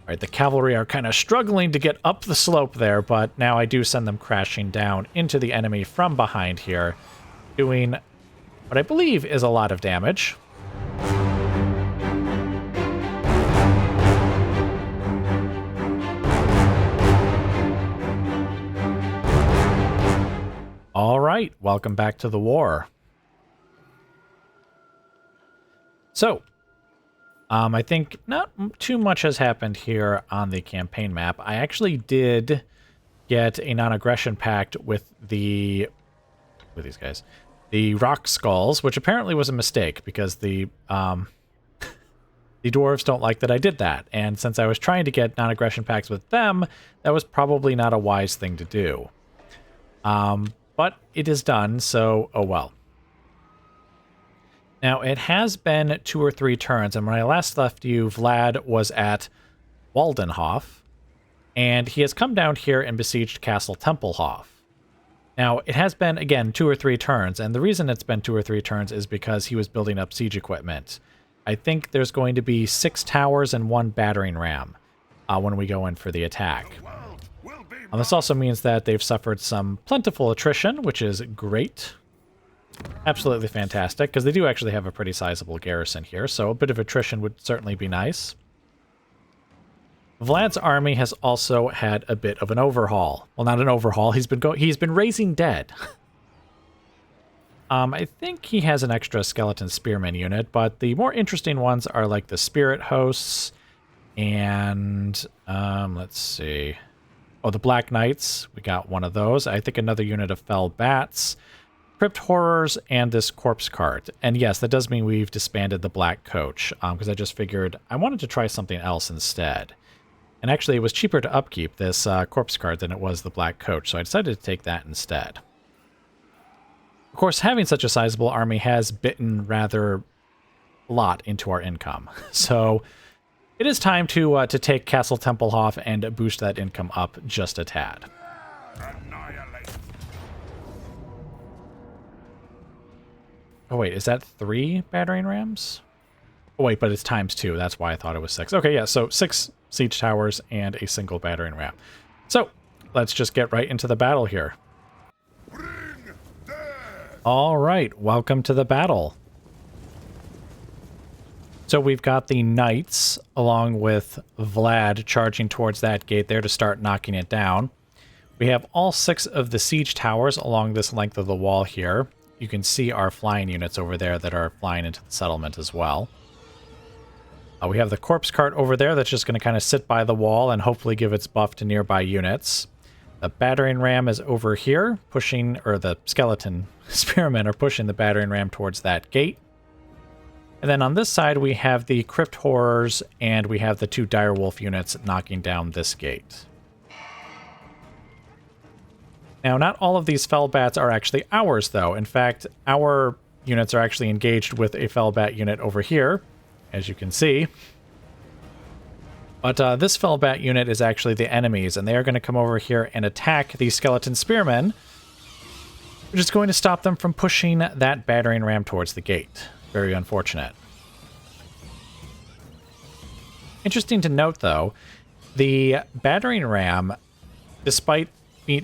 Right, the cavalry are kind of struggling to get up the slope there, but now I do send them crashing down into the enemy from behind here, doing what I believe is a lot of damage. All right, welcome back to the war. So, I think not too much has happened here on the campaign map. I actually did get a non-aggression pact with these guys, the Rock Skulls, which apparently was a mistake because the dwarves don't like that I did that. And since I was trying to get non-aggression pacts with them, that was probably not a wise thing to do. But it is done, so oh well. Now, it has been 2 or 3 turns, and when I last left you, Vlad was at Waldenhof, and he has come down here and besieged Castle Templehof. Now, it has been, again, 2 or 3 turns, and the reason it's been 2 or 3 turns is because he was building up siege equipment. I think there's going to be 6 towers and 1 battering ram when we go in for the attack. This also means that they've suffered some plentiful attrition, which is great. Absolutely fantastic, because they do actually have a pretty sizable garrison here, so a bit of attrition would certainly be nice. Vlad's army has also had a bit of an overhaul. Well, not an overhaul, he's been raising dead. I think he has an extra skeleton spearman unit, but the more interesting ones are like the spirit hosts and let's see. Oh, the Black Knights, we got one of those. I think another unit of fell bats. Crypt Horrors, and this Corpse Cart. And yes, that does mean we've disbanded the Black Coach, because I just figured I wanted to try something else instead. And actually, it was cheaper to upkeep this Corpse Cart than it was the Black Coach, so I decided to take that instead. Of course, having such a sizable army has bitten rather a lot into our income. So it is time to take Castle Templehof and boost that income up just a tad. Oh, wait, is that 3 battering rams? Oh, wait, but it's times 2. That's why I thought it was 6. Okay, yeah, so 6 siege towers and a single battering ram. So, let's just get right into the battle here. All right, welcome to the battle. So we've got the knights, along with Vlad, charging towards that gate there to start knocking it down. We have all 6 of the siege towers along this length of the wall here. You can see our flying units over there that are flying into the settlement as well. We have the corpse cart over there that's just going to kind of sit by the wall and hopefully give its buff to nearby units. The battering ram is over here, pushing, or the skeleton spearmen are pushing the battering ram towards that gate. And then on this side, we have the crypt horrors, and we have the 2 direwolf units knocking down this gate. Now, not all of these fell bats are actually ours, though. In fact, our units are actually engaged with a fell bat unit over here, as you can see. But this fell bat unit is actually the enemy's, and they are going to come over here and attack the skeleton spearmen, which is going to stop them from pushing that battering ram towards the gate. Very unfortunate. Interesting to note, though, the battering ram, despite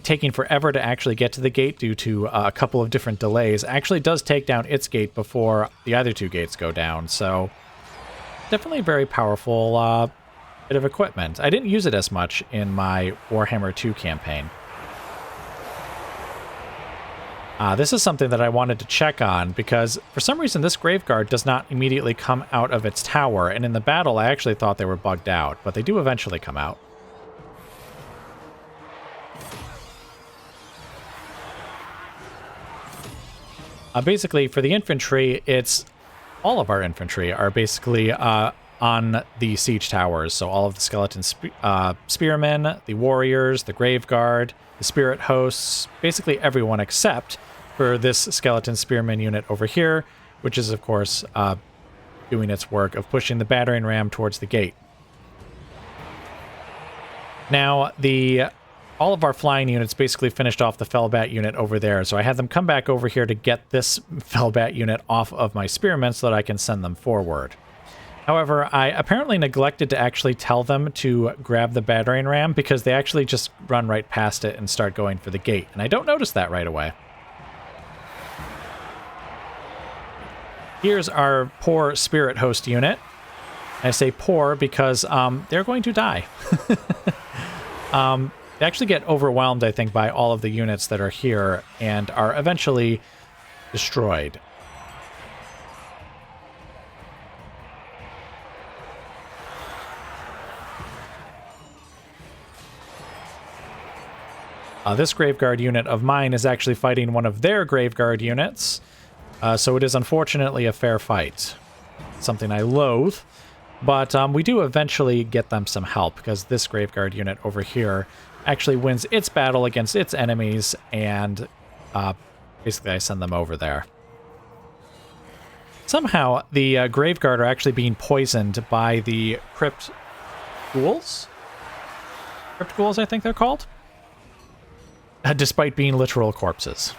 taking forever to actually get to the gate due to a couple of different delays, actually does take down its gate before the other 2 gates go down. So definitely a very powerful bit of equipment. I didn't use it as much in my Warhammer 2 campaign. This is something that I wanted to check on, because for some reason this Graveguard does not immediately come out of its tower, and in the battle I actually thought they were bugged out, but they do eventually come out. Basically, for the infantry, it's all of our infantry are basically on the siege towers. So all of the skeleton spearmen, the warriors, the graveguard, the spirit hosts, basically everyone except for this skeleton spearman unit over here, which is, of course, doing its work of pushing the battering ram towards the gate. Now, all of our flying units basically finished off the Fellbat unit over there, so I had them come back over here to get this Fellbat unit off of my spearmen so that I can send them forward. However, I apparently neglected to actually tell them to grab the battering ram because they actually just run right past it and start going for the gate, and I don't notice that right away. Here's our poor spirit host unit. I say poor because they're going to die. They actually get overwhelmed, I think, by all of the units that are here and are eventually destroyed. This Graveguard unit of mine is actually fighting one of their Graveguard units, so it is unfortunately a fair fight. Something I loathe, but we do eventually get them some help, because this Graveguard unit over here actually wins its battle against its enemies, and basically I send them over there. Somehow, the Graveguard are actually being poisoned by the Crypt Ghouls? Crypt Ghouls, I think they're called? Despite being literal corpses.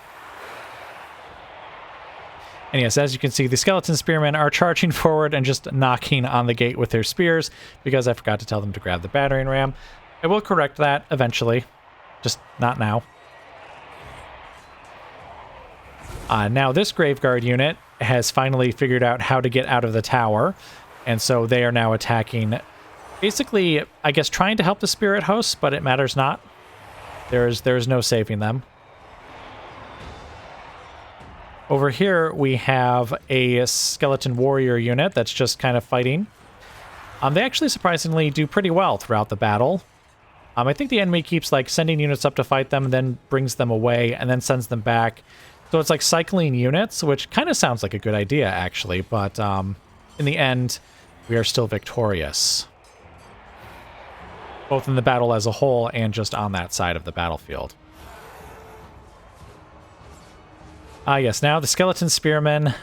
And yes, as you can see, the skeleton spearmen are charging forward and just knocking on the gate with their spears because I forgot to tell them to grab the battering ram. I will correct that eventually, just not now. Now this Graveguard unit has finally figured out how to get out of the tower, and so they are now attacking, basically, I guess, trying to help the spirit hosts, but it matters not. There's no saving them. Over here, we have a skeleton warrior unit that's just kind of fighting. They actually surprisingly do pretty well throughout the battle. I think the enemy keeps like sending units up to fight them, and then brings them away, and then sends them back. So it's like cycling units, which kind of sounds like a good idea, actually. But in the end, we are still victorious, both in the battle as a whole and just on that side of the battlefield. Yes, now the skeleton spearmen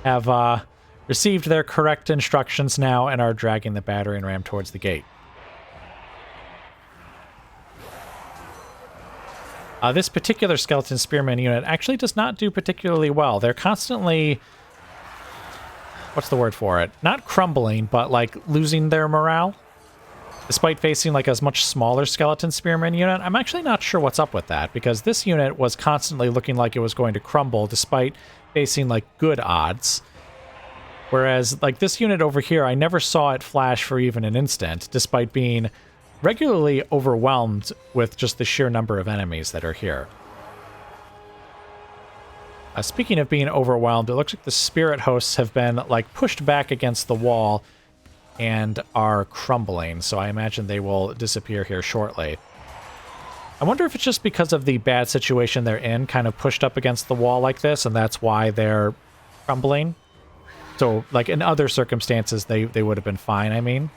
have received their correct instructions now and are dragging the battering ram towards the gate. This particular skeleton spearman unit actually does not do particularly well. They're constantly... what's the word for it? Not crumbling, but like losing their morale. Despite facing like a much smaller skeleton spearman unit, I'm actually not sure what's up with that, because this unit was constantly looking like it was going to crumble despite facing like good odds. Whereas like this unit over here, I never saw it flash for even an instant, despite being regularly overwhelmed with just the sheer number of enemies that are here. Speaking of being overwhelmed, it looks like the spirit hosts have been like pushed back against the wall and are crumbling, so I imagine they will disappear here shortly. I wonder if it's just because of the bad situation they're in, kind of pushed up against the wall like this, and that's why they're crumbling. So, like, in other circumstances, they would have been fine, I mean.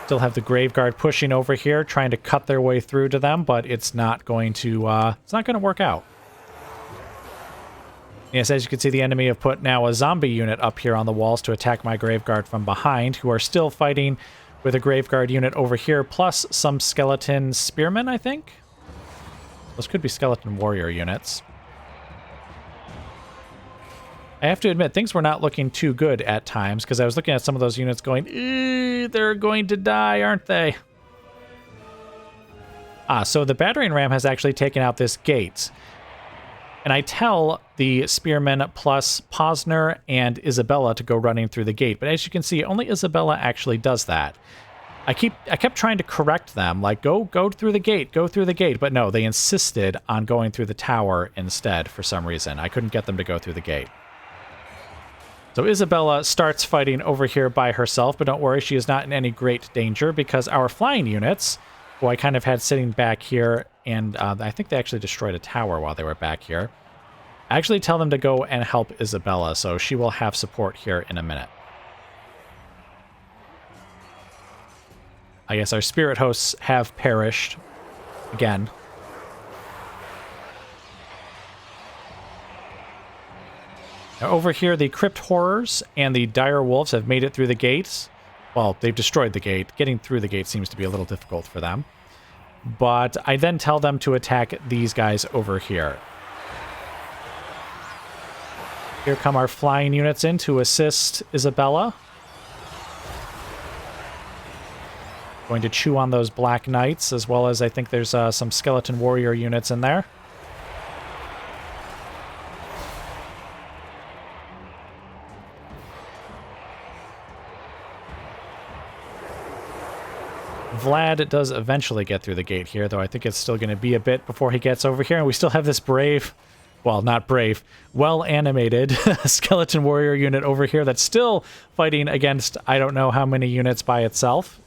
Still have the Graveguard pushing over here, trying to cut their way through to them, but it's not going to work out. Yes, as you can see, the enemy have put now a zombie unit up here on the walls to attack my Graveguard from behind, who are still fighting with a Graveguard unit over here, plus some skeleton spearmen, I think? Those could be skeleton warrior units. I have to admit, things were not looking too good at times, because I was looking at some of those units going, they're going to die, aren't they? So the battering ram has actually taken out this gate. And I tell the spearmen plus Posner and Isabella to go running through the gate. But as you can see, only Isabella actually does that. I kept trying to correct them, like, go through the gate, go through the gate. But no, they insisted on going through the tower instead for some reason. I couldn't get them to go through the gate. So Isabella starts fighting over here by herself, but don't worry, she is not in any great danger, because our flying units, who I kind of had sitting back here, and I think they actually destroyed a tower while they were back here, I actually tell them to go and help Isabella, so she will have support here in a minute. I guess our spirit hosts have perished again. Now over here, the Crypt Horrors and the Dire Wolves have made it through the gates. Well, they've destroyed the gate. Getting through the gate seems to be a little difficult for them. But I then tell them to attack these guys over here. Here come our flying units in to assist Isabella. Going to chew on those Black Knights, as well as I think there's some skeleton warrior units in there. Vlad does eventually get through the gate here, though I think it's still going to be a bit before he gets over here. And we still have this brave, well, not brave, well-animated skeleton warrior unit over here that's still fighting against I don't know how many units by itself.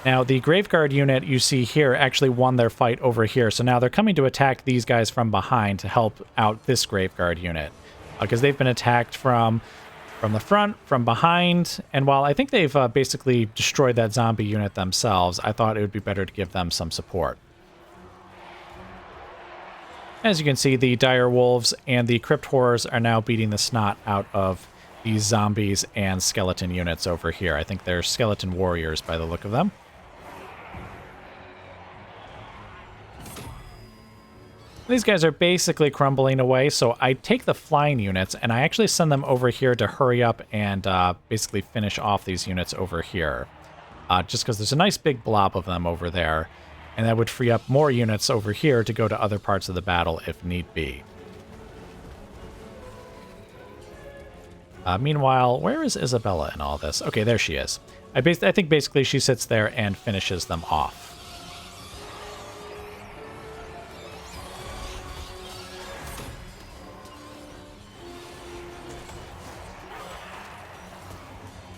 Now, the Graveguard unit you see here actually won their fight over here, so now they're coming to attack these guys from behind to help out this Graveguard unit. Because they've been attacked from the front, from behind, and while I think they've basically destroyed that zombie unit themselves, I thought it would be better to give them some support. As you can see, the Dire Wolves and the Crypt Horrors are now beating the snot out of these zombies and skeleton units over here. I think they're skeleton warriors by the look of them. These guys are basically crumbling away, so I take the flying units and I actually send them over here to hurry up and basically finish off these units over here. Just because there's a nice big blob of them over there, and that would free up more units over here to go to other parts of the battle if need be. Meanwhile, where is Isabella in all this? Okay, there she is. I think basically she sits there and finishes them off.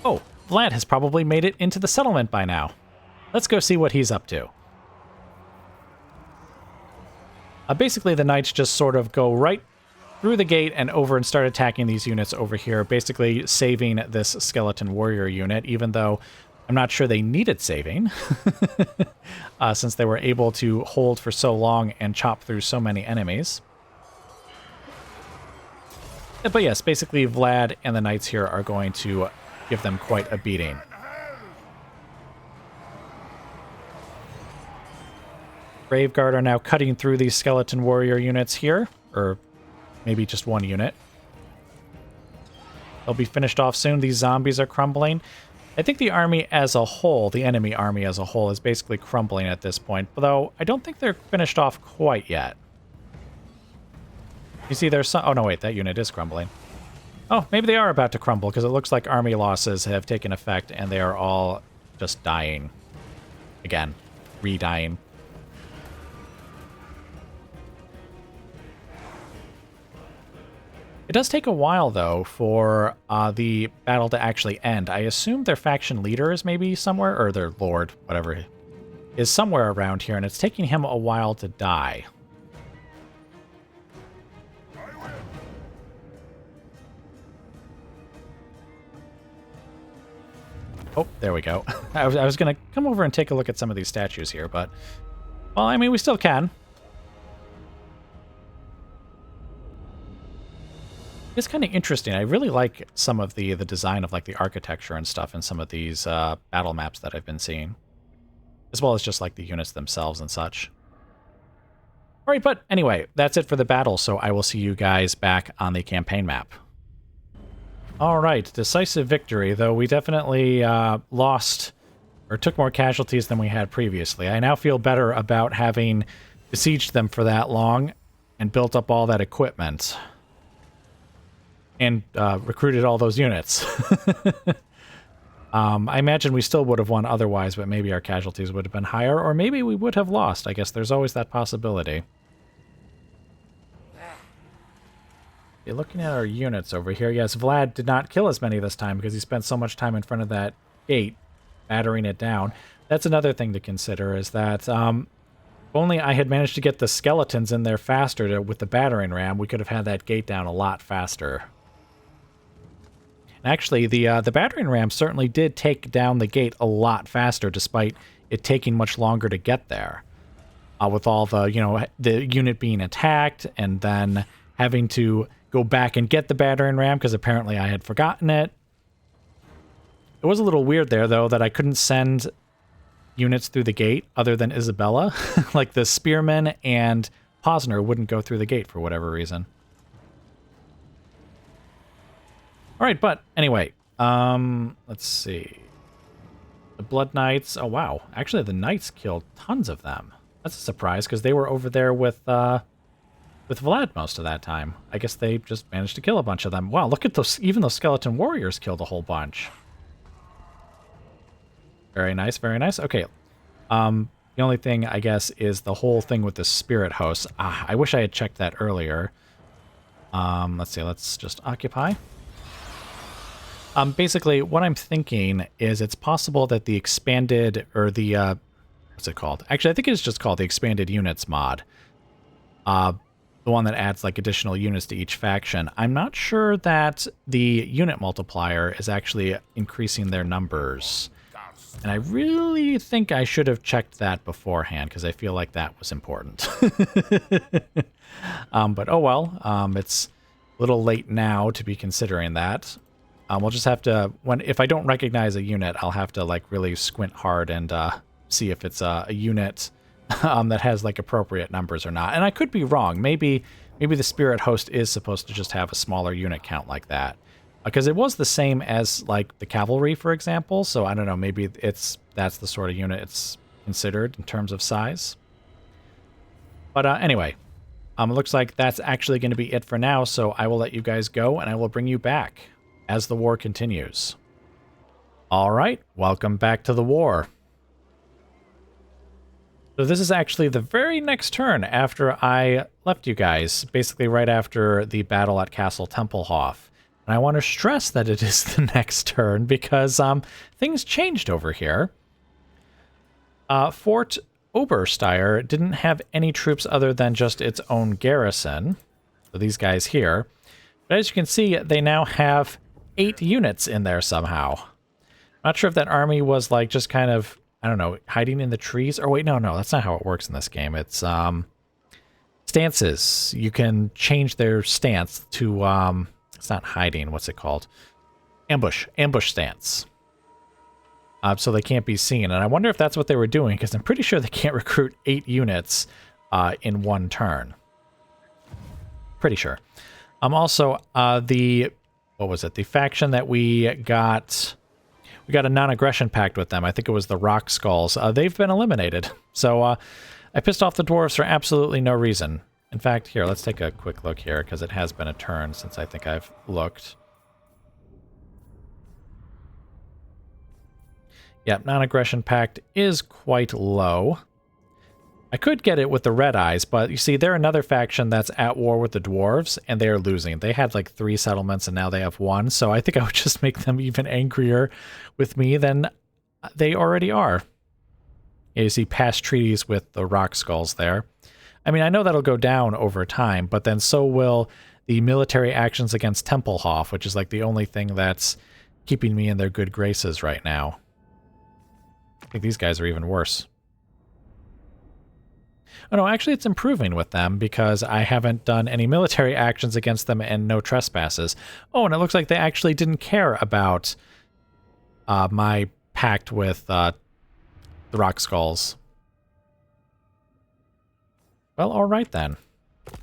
Oh, Vlad has probably made it into the settlement by now. Let's go see what he's up to. Basically, the knights just sort of go right through the gate and over and start attacking these units over here, basically saving this skeleton warrior unit, even though I'm not sure they needed saving, since they were able to hold for so long and chop through so many enemies. But yes, basically Vlad and the knights here are going to give them quite a beating. Graveguard are now cutting through these skeleton warrior units here, or maybe just one unit. They'll be finished off soon. These zombies are crumbling. I think the army as a whole, the enemy army as a whole, is basically crumbling at this point, though I don't think they're finished off quite yet. You see there's some... Oh, no, wait, that unit is crumbling. Oh, maybe they are about to crumble, because it looks like army losses have taken effect, and they are all just dying. Again, re-dying. It does take a while, though, for the battle to actually end. I assume their faction leader is maybe somewhere, or their lord, whatever, is somewhere around here, and it's taking him a while to die. Oh, there we go. I was going to come over and take a look at some of these statues here, but... Well, I mean, we still can. It's kind of interesting. I really like some of the design of like the architecture and stuff in some of these battle maps that I've been seeing. As well as just like the units themselves and such. Alright, but anyway, that's it for the battle, so I will see you guys back on the campaign map. Alright, decisive victory, though we definitely lost or took more casualties than we had previously. I now feel better about having besieged them for that long and built up all that equipment. And recruited all those units. I imagine we still would have won otherwise, but maybe our casualties would have been higher, or maybe we would have lost. I guess there's always that possibility. Okay, looking at our units over here, yes, Vlad did not kill as many this time because he spent so much time in front of that gate, battering it down. That's another thing to consider, is that if only I had managed to get the skeletons in there faster with the battering ram, we could have had that gate down a lot faster. Actually, the battering ram certainly did take down the gate a lot faster, despite it taking much longer to get there. With all the, the unit being attacked and then having to go back and get the battering ram because apparently I had forgotten it. It was a little weird there, though, that I couldn't send units through the gate other than Isabella. Like the spearmen and Posner wouldn't go through the gate for whatever reason. All right, but anyway, let's see. The Blood Knights. Oh, wow. Actually, the Knights killed tons of them. That's a surprise, because they were over there with Vlad most of that time. I guess they just managed to kill a bunch of them. Wow, look at those. Even those skeleton warriors killed a whole bunch. Very nice, very nice. Okay. The only thing, I guess, is the whole thing with the spirit hosts. I wish I had checked that earlier. Let's see. Let's just occupy. Basically, what I'm thinking is it's possible that the expanded, or the, what's it called? Actually, I think it's just called the Expanded Units mod. The one that adds, like, additional units to each faction. I'm not sure that the unit multiplier is actually increasing their numbers. And I really think I should have checked that beforehand, because I feel like that was important. But oh well, it's a little late now to be considering that. We'll just have to, if I don't recognize a unit, I'll have to like really squint hard and see if it's a unit that has like appropriate numbers or not. And I could be wrong. Maybe the spirit host is supposed to just have a smaller unit count like that. Because it was the same as, like, the cavalry, for example. So, I don't know, maybe that's the sort of unit it's considered in terms of size. But anyway, it looks like that's actually going to be it for now. So, I will let you guys go, and I will bring you back as the war continues. All right, welcome back to the war. So, this is actually the very next turn after I left you guys. Basically, right after the battle at Castle Templehof. And I want to stress that it is the next turn because things changed over here. Fort Oberstyre didn't have any troops other than just its own garrison. So these guys here. But as you can see, they now have 8 units in there somehow. Not sure if that army was like just kind of, I don't know, hiding in the trees. Or wait, no, that's not how it works in this game. It's stances. You can change their stance to... it's not hiding. What's it called? Ambush stance. So they can't be seen. And I wonder if that's what they were doing, because I'm pretty sure they can't recruit 8 units in one turn. Pretty sure. Also, what was it? The faction that we got a non-aggression pact with them. I think it was the Rock Skulls. They've been eliminated. So I pissed off the dwarves for absolutely no reason. In fact, here, let's take a quick look here, because it has been a turn since I think I've looked. Yep, non-aggression pact is quite low. I could get it with the Red Eyes, but you see, they're another faction that's at war with the dwarves, and they are losing. They had like 3 settlements, and now they have 1, so I think I would just make them even angrier with me than they already are. Yeah, you see past treaties with the Rock Skulls there. I mean, I know that'll go down over time, but then so will the military actions against Templehof, which is like the only thing that's keeping me in their good graces right now. I think these guys are even worse. Oh no, actually it's improving with them because I haven't done any military actions against them and no trespasses. Oh, and it looks like they actually didn't care about my pact with the Rock Skulls. Well, all right then. All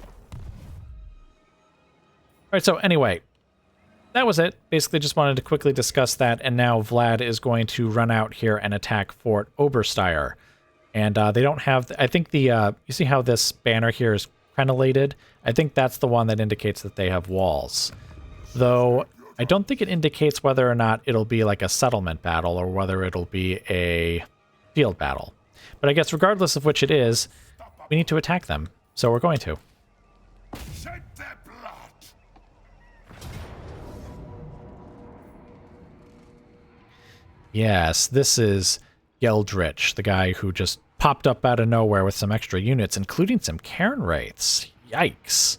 right, so anyway, that was it. Basically just wanted to quickly discuss that, and now Vlad is going to run out here and attack Fort Oberstyre. And they don't have, I think the, you see how this banner here is crenellated? I think that's the one that indicates that they have walls. Though, I don't think it indicates whether or not it'll be like a settlement battle or whether it'll be a field battle. But I guess regardless of which it is, we need to attack them, so we're going to. Shed their blood. Yes, this is Geldrich, the guy who just popped up out of nowhere with some extra units, including some Cairn Wraiths. Yikes.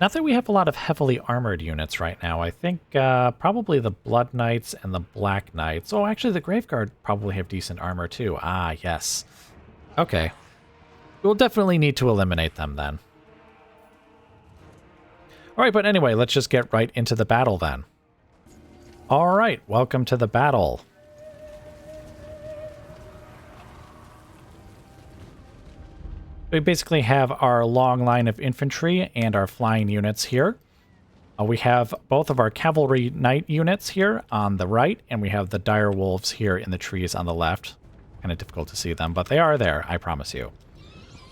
Not that we have a lot of heavily armored units right now. I think probably the Blood Knights and the Black Knights. Oh, actually, the Graveguard probably have decent armor too. Ah, yes. Okay. We'll definitely need to eliminate them then. All right, but anyway, let's just get right into the battle then. All right, welcome to the battle. We basically have our long line of infantry and our flying units here. We have both of our cavalry knight units here on the right, and we have the dire wolves here in the trees on the left. Kind of difficult to see them, but they are there, I promise you.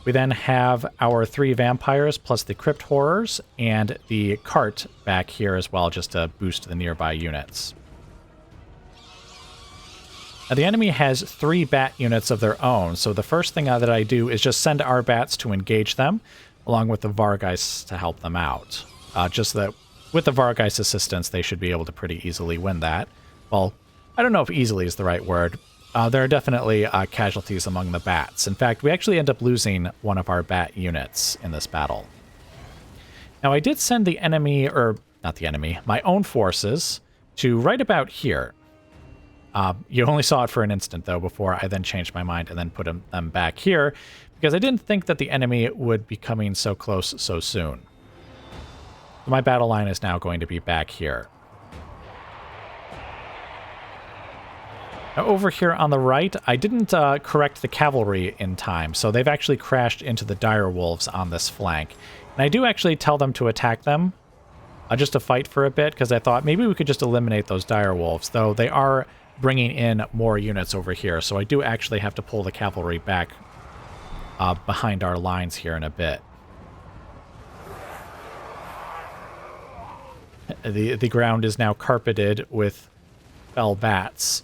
We then have our 3 vampires plus the crypt horrors and the cart back here as well, just to boost the nearby units. Now, the enemy has 3 bat units of their own, so the first thing that I do is just send our bats to engage them, along with the Vargeists to help them out. Just that with the Vargeist assistance, they should be able to pretty easily win that. Well, I don't know if easily is the right word. There are definitely casualties among the bats. In fact, we actually end up losing one of our bat units in this battle. Now, I did send the enemy, or not the enemy, my own forces to right about here. You only saw it for an instant, though, before I then changed my mind and then put them back here, because I didn't think that the enemy would be coming so close so soon. So my battle line is now going to be back here. Now, over here on the right, I didn't correct the cavalry in time, so they've actually crashed into the dire wolves on this flank. And I do actually tell them to attack them, just to fight for a bit, because I thought maybe we could just eliminate those dire wolves, though they are bringing in more units over here, so I do actually have to pull the cavalry back behind our lines here in a bit. The ground is now carpeted with fell bats.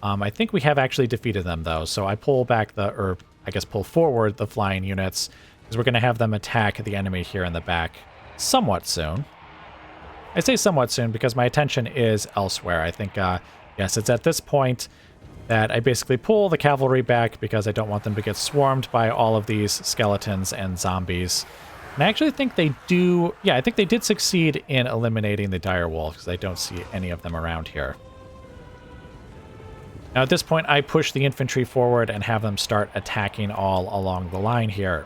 I think we have actually defeated them, though, so I pull back or I guess pull forward the flying units, because we're going to have them attack the enemy here in the back somewhat soon. I say somewhat soon because my attention is elsewhere. I think, yes, it's at this point that I basically pull the cavalry back because I don't want them to get swarmed by all of these skeletons and zombies. And I actually think they do, yeah, I think they did succeed in eliminating the dire wolves, because I don't see any of them around here. Now at this point, I push the infantry forward and have them start attacking all along the line here.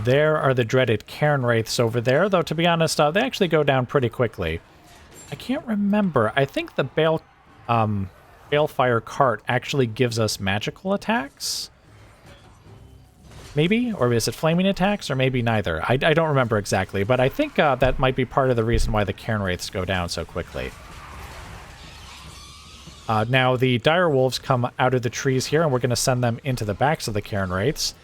There are the dreaded Cairn Wraiths over there, though to be honest, they actually go down pretty quickly. I can't remember. I think the Balefire cart actually gives us magical attacks? Maybe? Or is it flaming attacks? Or maybe neither. I don't remember exactly, but I think that might be part of the reason why the Cairn Wraiths go down so quickly. Now, the dire wolves come out of the trees here, and we're going to send them into the backs of the Cairn Wraiths.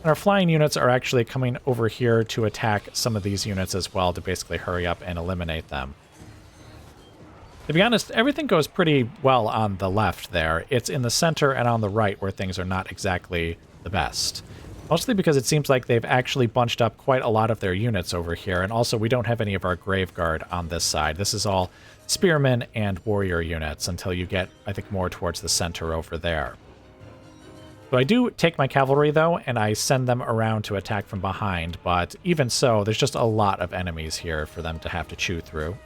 And our flying units are actually coming over here to attack some of these units as well, to basically hurry up and eliminate them. To be honest, everything goes pretty well on the left there. It's in the center and on the right where things are not exactly the best. Mostly because it seems like they've actually bunched up quite a lot of their units over here, and also we don't have any of our Graveguard on this side. This is all spearmen and warrior units until you get, I think, more towards the center over there. So I do take my cavalry, though, and I send them around to attack from behind, but even so, there's just a lot of enemies here for them to have to chew through.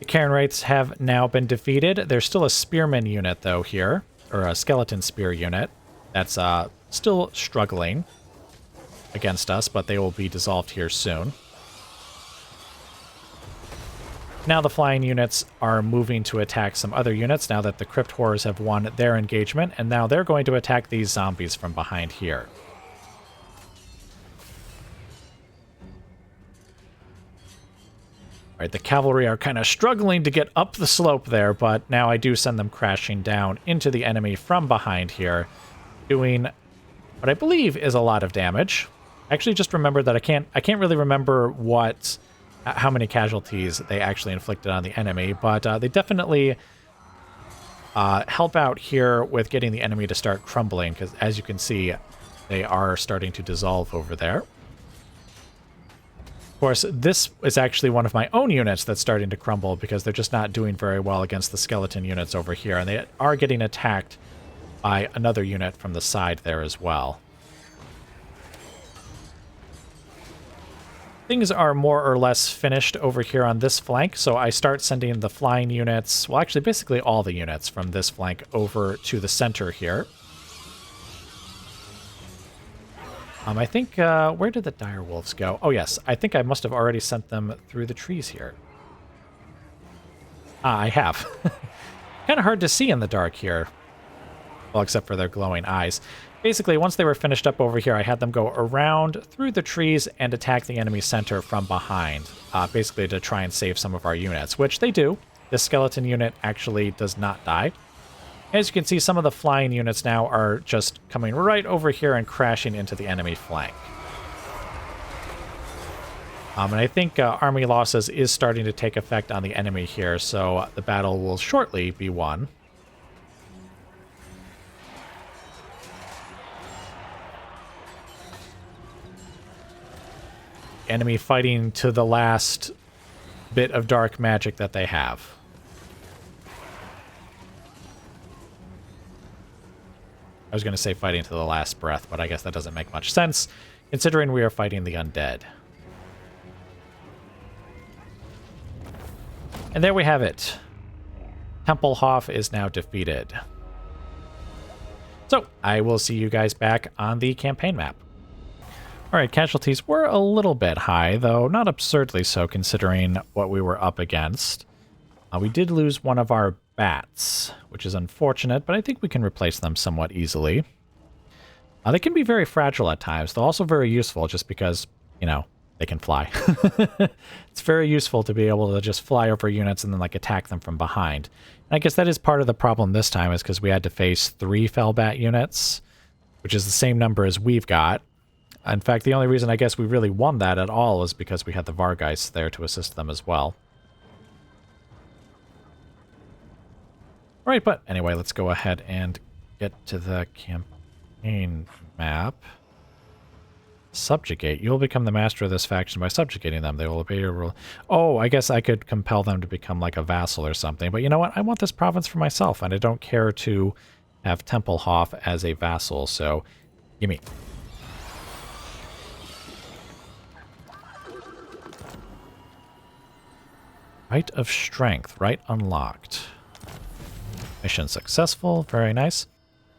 The Cairn Wraiths have now been defeated. There's still a spearman unit, though, here, or a skeleton spear unit, that's still struggling against us, but they will be dissolved here soon. Now the flying units are moving to attack some other units now that the Crypt Horrors have won their engagement, and now they're going to attack these zombies from behind here. Alright, the cavalry are kind of struggling to get up the slope there, but now I do send them crashing down into the enemy from behind here, doing what I believe is a lot of damage. I actually just remembered that I can't really remember how many casualties they actually inflicted on the enemy, but they definitely help out here with getting the enemy to start crumbling, because as you can see, they are starting to dissolve over there. Of course, this is actually one of my own units that's starting to crumble because they're just not doing very well against the skeleton units over here, and they are getting attacked by another unit from the side there as well. Things are more or less finished over here on this flank, so I start sending the flying units, well actually basically all the units from this flank over to the center here. I think, where did the dire wolves go? Oh yes, I think I must have already sent them through the trees here. Ah, I have. Kind of hard to see in the dark here. Well, except for their glowing eyes. Basically, once they were finished up over here, I had them go around through the trees and attack the enemy center from behind, basically to try and save some of our units, which they do. This skeleton unit actually does not die. As you can see, some of the flying units now are just coming right over here and crashing into the enemy flank. And I think army losses is starting to take effect on the enemy here, so the battle will shortly be won. Enemy fighting to the last bit of dark magic that they have. I was going to say fighting to the last breath, but I guess that doesn't make much sense, considering we are fighting the undead. And there we have it. Templehof is now defeated. So, I will see you guys back on the campaign map. Alright, casualties were a little bit high, though not absurdly so considering what we were up against. We did lose one of our bats, which is unfortunate, but I think we can replace them somewhat easily. They can be very fragile at times, though also very useful just because, you know, they can fly. It's very useful to be able to just fly over units and then like attack them from behind. And I guess that is part of the problem this time is because we had to face 3 Fellbat units, which is the same number as we've got. In fact, the only reason I guess we really won that at all is because we had the Vargeists there to assist them as well. Alright, but anyway, let's go ahead and get to the campaign map. Subjugate. You'll become the master of this faction by subjugating them. They will obey your rule. Oh, I guess I could compel them to become like a vassal or something. But you know what? I want this province for myself, and I don't care to have Templehof as a vassal, so gimme. Right of Strength. Right unlocked. Mission successful. Very nice.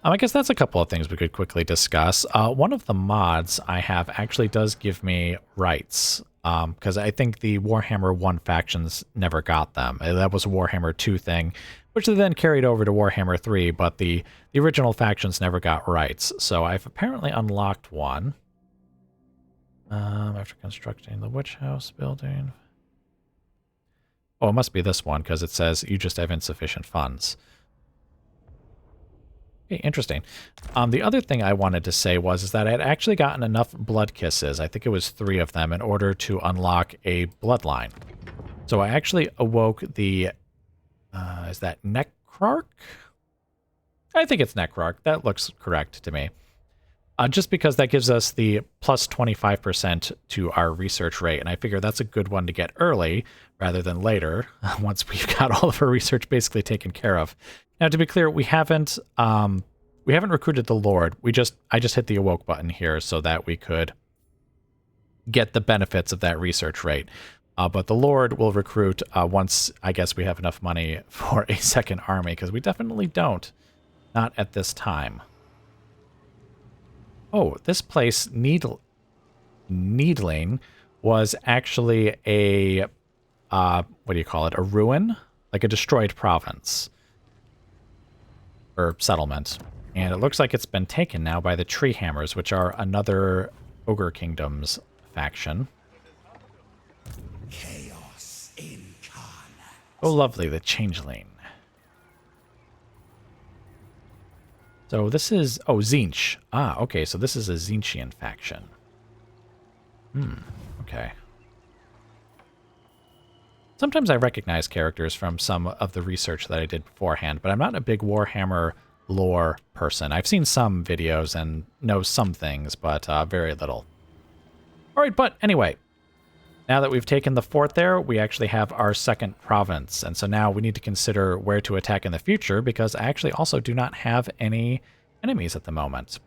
I guess that's a couple of things we could quickly discuss. One of the mods I have actually does give me rights, because I think the Warhammer 1 factions never got them. That was a Warhammer 2 thing, which they then carried over to Warhammer 3, but the original factions never got rights. So I've apparently unlocked one. After constructing the Witch House building. Oh, it must be this one, because it says you just have insufficient funds. Okay, interesting. The other thing I wanted to say is that I had actually gotten enough blood kisses, I think it was 3 of them, in order to unlock a bloodline. So I actually awoke the, is that Necrarch? I think it's Necrarch. That looks correct to me. Just because that gives us the plus 25% to our research rate, and I figure that's a good one to get early rather than later, once we've got all of our research basically taken care of. Now, to be clear, we haven't recruited the Lord. I just hit the awoke button here so that we could get the benefits of that research rate. But the Lord will recruit once I guess we have enough money for a second army, because we definitely don't. Not at this time. Oh, this place, Needling, was actually a, what do you call it, a ruin? Like a destroyed province. Or settlement. And it looks like it's been taken now by the Treehammers, which are another Ogre Kingdoms faction. Chaos incarnate. Oh, lovely, the Changeling. So this is, oh, Tzeentch. Ah, okay, so this is a Tzeentchian faction. Okay. Sometimes I recognize characters from some of the research that I did beforehand, but I'm not a big Warhammer lore person. I've seen some videos and know some things, but very little. All right, but anyway, now that we've taken the fort there, we actually have our second province. And so now we need to consider where to attack in the future, because I actually also do not have any enemies at the moment.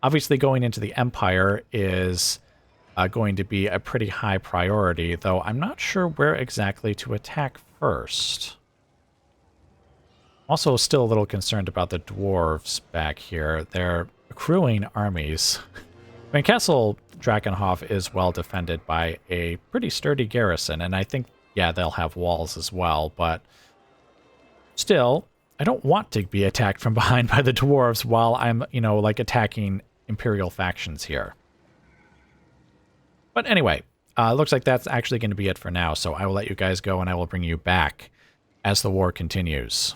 Obviously, going into the Empire is going to be a pretty high priority, though I'm not sure where exactly to attack first. I'm also still a little concerned about the dwarves back here. They're accruing armies. I mean, Castle Drakenhof is well defended by a pretty sturdy garrison, and I think, yeah, they'll have walls as well, but still, I don't want to be attacked from behind by the dwarves while I'm, you know, like attacking Imperial factions here. But anyway, looks like that's actually going to be it for now, so I will let you guys go and I will bring you back as the war continues.